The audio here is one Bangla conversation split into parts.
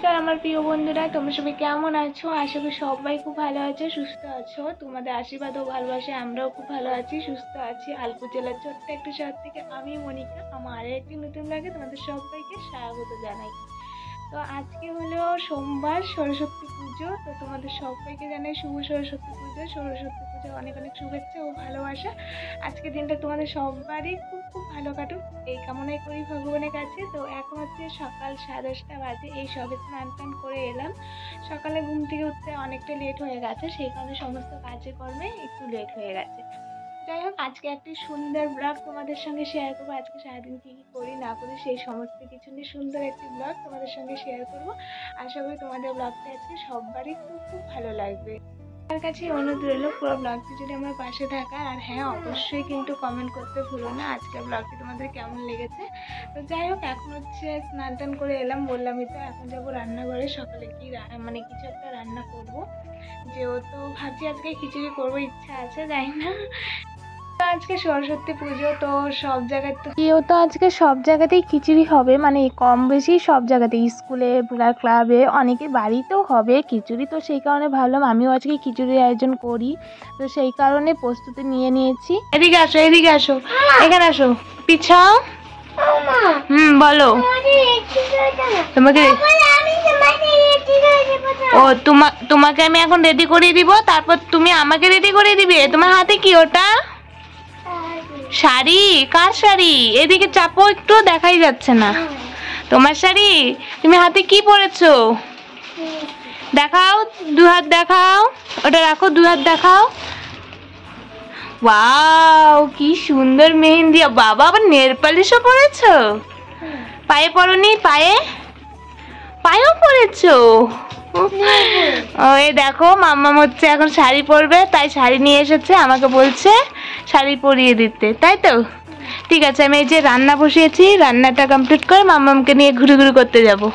নমস্কার আমার প্রিয় বন্ধুরা, তোমরা সবাই কেমন আছো? আশা করি সবাই খুব ভালো আছো, সুস্থ আছো। তোমাদের আশীর্বাদ ও ভালোবাসায় আমরাও খুব ভালো আছি, সুস্থ আছি। আলপুর জেলার ছোট্ট একটা শহর থেকে আমি মনিকা আমার আরেকটি নতুন ব্লগে তোমাদের সবাইকে স্বাগত জানাই। তো আজকে হলো সোমবার, সরস্বতী পুজো। তো তোমাদের সবাইকে জানাই শুভ সরস্বতী পুজো। সরস্বতী পুজো অনেক অনেক শুভেচ্ছা ও ভালোবাসা। আজকের দিনটা তোমাদের সবারই খুব খুব ভালো কাটুক এই কামনাই করি ভগবানের কাছে। তো এখন হচ্ছে সকাল 10:30 বাজে, এই সবে স্নান টান করে এলাম। সকালে ঘুম থেকে উঠতে অনেকটা লেট হয়ে গেছে, সেই কারণে সমস্ত কাজে কর্মে একটু লেট হয়ে গেছে। যাই হোক, আজকে একটি সুন্দর ব্লগ তোমাদের সঙ্গে শেয়ার করবো। আজকে সারাদিন কী কী করি না করি সেই সমস্ত কিছু নিয়ে সুন্দর একটি ব্লগ তোমাদের সঙ্গে শেয়ার করবো। আশা করি তোমাদের ব্লগটা আজকে সবারই খুব খুব ভালো লাগবে। আমার কাছে অনুরোধ রইল পুরো ব্লগটি যদি আমার পাশে থাকা, আর হ্যাঁ অবশ্যই কিন্তু কমেন্ট করতে ভুলো না আজকের ব্লগটি তোমাদের কেমন লেগেছে। তো যাই হোক, এখন হচ্ছে স্নান টান করে এলাম, বললামই তো। এখন যাবো রান্নাঘরে, সকালে কি মানে কিছু একটা রান্না করবো। যেহেতু ভাবছি আজকে খিচুড়ি করবো, ইচ্ছা আছে, জানি না। আজকে সরস্বতী পুজো, তো সব জায়গায় তো আজকে সব জায়গাতেই খিচুড়ি হবে, মানে কম বেশি সব জায়গাতেই, স্কুলে, ক্লাবে, অনেকের বাড়িতেও হবে খিচুড়ি। তো সেই কারণে ভাবলাম আমিও আজকে খিচুড়ির আয়োজন করি। তো সেই কারণে প্রস্তুতি নিয়ে নিয়েছি। এদিকে আসো, এদিকে আসো, এখানে আসো, পিছাও। বলো। তোমাকে তোমাকে আমি এখন রেডি করিয়ে দিব, তারপর তুমি আমাকে রেডি করিয়ে দিবে। তোমার হাতে কি ওটা? শাড়ি? কার শাড়ি? এদিকে চাপো একটু, দেখাই যাচ্ছে না তোমার শাড়ি। তুমি হাতে কি পরেছো? দেখাও, দু হাত দেখাও। ওটা রাখো, দু হাত দেখাও। ওয়াও, কি সুন্দর মেহেন্দি। বাবা, আবার নেল পালিশও পরেছো? পায়ে পরনি? পায়েও পরেছো? ওই দেখো, মাম্মাম হচ্ছে এখন শাড়ি পরবে, তাই শাড়ি নিয়ে এসেছে, আমাকে বলছে শাড়ি পরিয়ে দিতে, তাই তো? ঠিক আছে, আমি এই যে রান্না বসিয়েছি, রান্নাটা কমপ্লিট করে মাম্মামকে নিয়ে ঘুরে ঘুরে করতে যাবো।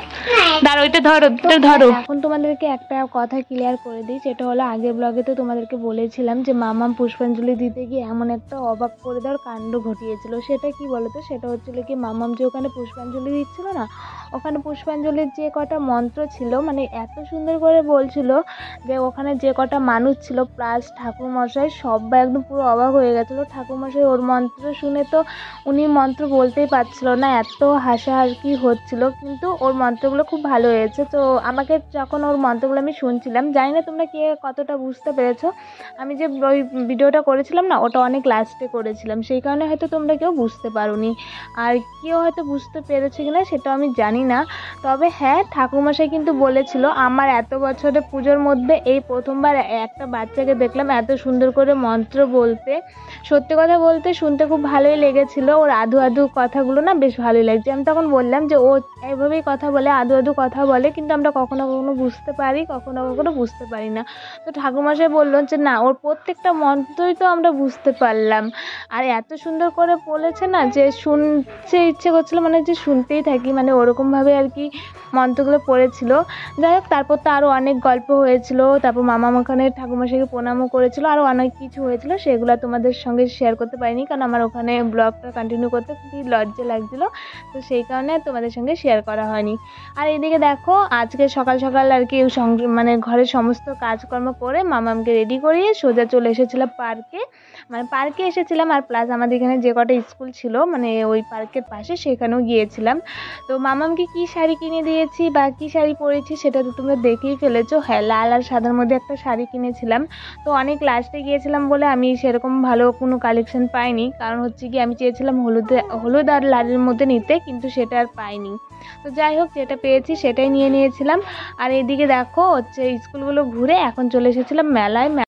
দাঁড়ো, এটা ধরো, এটা ধরো। এখন তোমাদেরকে একটা কথা ক্লিয়ার করে দিই, সেটা হলো আগের ব্লগে তো তোমাদেরকে বলেছিলাম যে মাম্মাম পুষ্পাঞ্জলি দিতে গিয়ে এমন একটা অবাক করে দেওয়ার কাণ্ড ঘটিয়েছিল। সেটা কি বলতো? সেটা হচ্ছিল কি, মাম্মাম যে ওখানে পুষ্পাঞ্জলি দিচ্ছিল না, ওখানে পুষ্পাঞ্জলির যে কটা মন্ত্র ছিল, মানে এত সুন্দর করে বলছিল যে ওখানে যে কটা মানুষ ছিল প্লাস ঠাকুরমশাই, সবাই একদম পুরো অবাক হয়ে গেছিলো। ঠাকুরমশাই ওর মন্ত্র শুনে তো উনি মন্ত্র বলতেই পারছিল না, এত হাসাহাসি হচ্ছিল, কিন্তু ওর মন্ত্রগুলো খুব ভালো হয়েছে। তো আমাকে যখন ওর মন্ত্রগুলো আমি শুনছিলাম, জানি না তোমরা কে কতটা বুঝতে পেরেছো। আমি যে ওই ভিডিওটা করেছিলাম না, ওটা অনেক লাস্টে করেছিলাম, সেই কারণে হয়তো তোমরা কেউ বুঝতে পারোনি, আর কেউ হয়তো বুঝতে পেরেছে কিনা সেটা আমি জানি না। তবে হ্যাঁ, ঠাকুরমশাই কিন্তু বলেছিল আমার এত বছরের পুজোর মধ্যে এই প্রথমবার একটা বাচ্চাকে দেখলাম এত সুন্দর করে মন্ত্র বলতে। সত্যি কথা বলতে শুনতে খুব ভালোই লেগেছিল, ওর আধু আধু কথাগুলো না বেশ ভালোই লাগছে। আমি তখন বললাম যে ও এইভাবেই কথা বলে, আধু আধু কথা বলে, কিন্তু আমরা কখনো কখনো বুঝতে পারি, কখনো কখনো বুঝতে পারি না। তো ঠাকুরমশাই বললো যে না, ওর প্রত্যেকটা মন্ত্রই তো আমরা বুঝতে পারলাম, আর এত সুন্দর করে বলেছে না যে শুনতে ইচ্ছে করছিল, মানে যে শুনতেই থাকি, মানে ওরকমভাবে আর কি মন্ত্রগুলো পড়েছিল। যাই হোক, তারপর তো আরও অনেক গল্প হয়েছিল, তারপর মামা ওখানে ঠাকুরমশাইকে প্রণামও করেছিল, আরও অনেক কিছু হয়েছিল, সেগুলো তোমাদের সঙ্গে শেয়ার করতে পারিনি, কারণ আমার ওখানে ব্লগটা কন্টিনিউ করতে খুবই লজ্জা লাগছিল, তো সেই কারণে তোমাদের সঙ্গে শেয়ার করা হয়নি। আর এদিকে দেখো, আজকে সকাল সকাল আর কি মানে ঘরের সমস্ত কাজকর্ম করে মামামকে রেডি করিয়ে সোজা চলে এসেছিলাম পার্কে, মানে পার্কে এসেছিলাম, আর প্লাস আমাদের এখানে যে কটা স্কুল ছিল মানে ওই পার্কের পাশে, সেখানেও গিয়েছিলাম। তো মামামকে কি শাড়ি কিনে দিয়েছি বা কী শাড়ি পরেছি সেটা তো তোমরা দেখেই ফেলেছো। হ্যাঁ, লাল আর সাদার মধ্যে একটা শাড়ি কিনেছিলাম। তো অনেক লাস্টে গিয়েছিলাম বলে আমি সেরকম ভালো কোনো কালেকশন পাইনি, কারণ হচ্ছে কি আমি চেয়েছিলাম হলুদ আর লালের মধ্যে নিতে, কিন্তু সেটা আর পাইনি। তো যাই হোক, যেটা পেয়েছি সেটাই নিয়ে নিয়েছিলাম। আর এদিকে দেখো হচ্ছে স্কুলগুলো ঘুরে এখন চলে এসেছিলাম মেলায়।